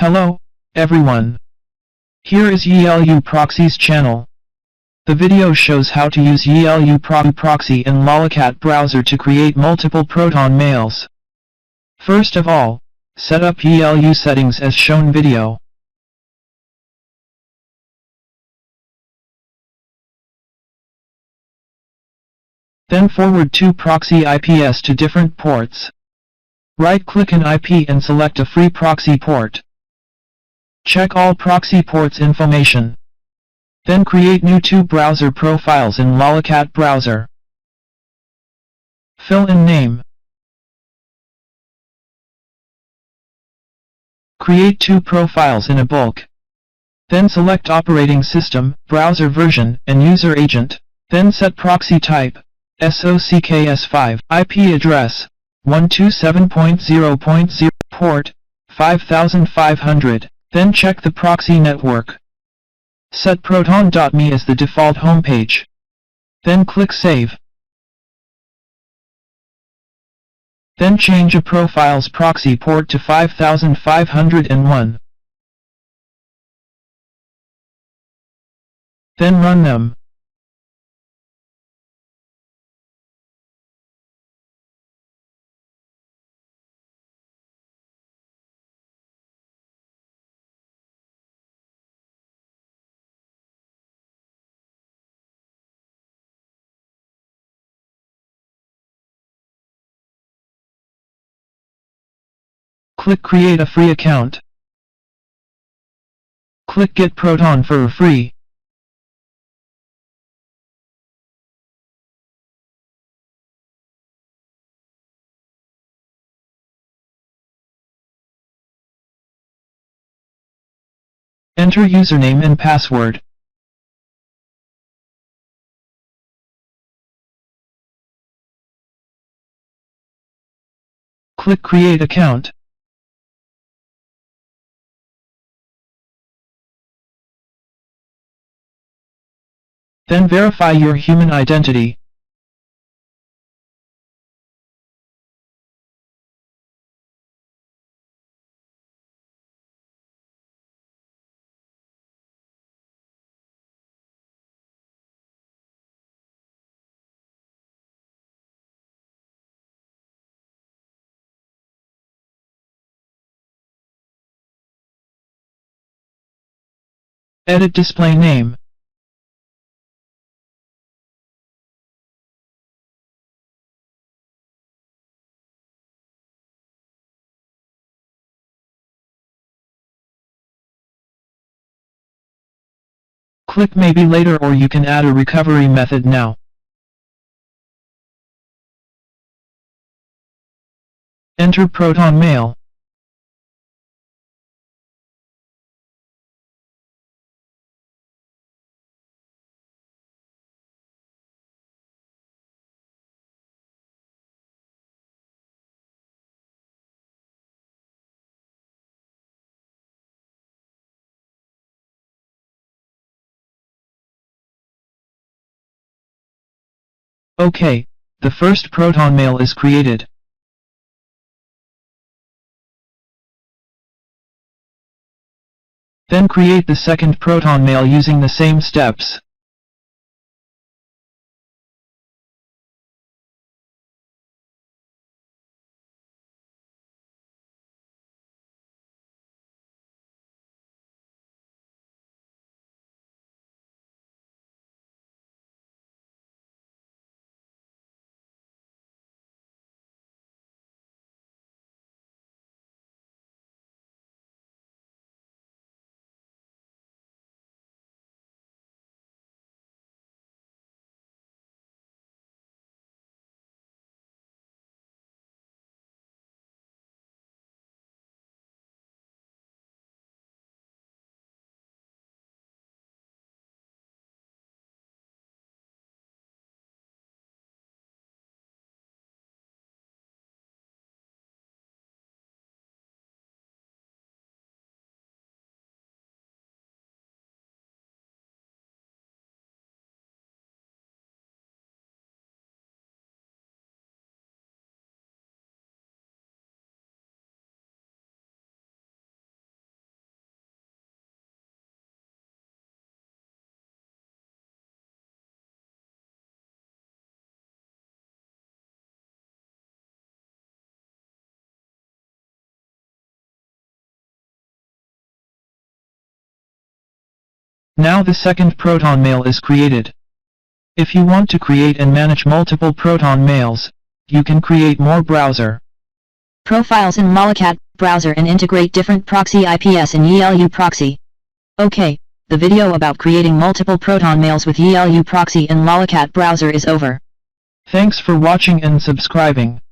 Hello, everyone. Here is YiLu Proxy's channel. The video shows how to use YiLu Proxy in Lalicat browser to create multiple Proton mails. First of all, set up YiLu settings as shown video. Then forward two proxy IPs to different ports. Right-click an IP and select a free proxy port. Check all proxy ports information. Then create new two browser profiles in Lalicat browser. Fill in name. Create two profiles in a bulk. Then select operating system, browser version, and user agent. Then set proxy type, Socks5, IP address, 127.0.0, port, 5500. Then check the proxy network. Set proton.me as the default homepage. Then click Save. Then change a profile's proxy port to 5501. Then run them. Click Create a free account. Click Get Proton for free. Enter username and password. Click Create account. Then verify your human identity. Edit display name. Click Maybe later, or you can add a recovery method now. Enter Proton Mail. OK, the first Proton Mail is created. Then create the second Proton Mail using the same steps. Now the second Proton Mail is created. If you want to create and manage multiple Proton Mails, you can create more browser profiles in Lalicat browser and integrate different proxy IPs in YiLu Proxy. Okay, the video about creating multiple Proton Mails with YiLu Proxy in Lalicat browser is over. Thanks for watching and subscribing.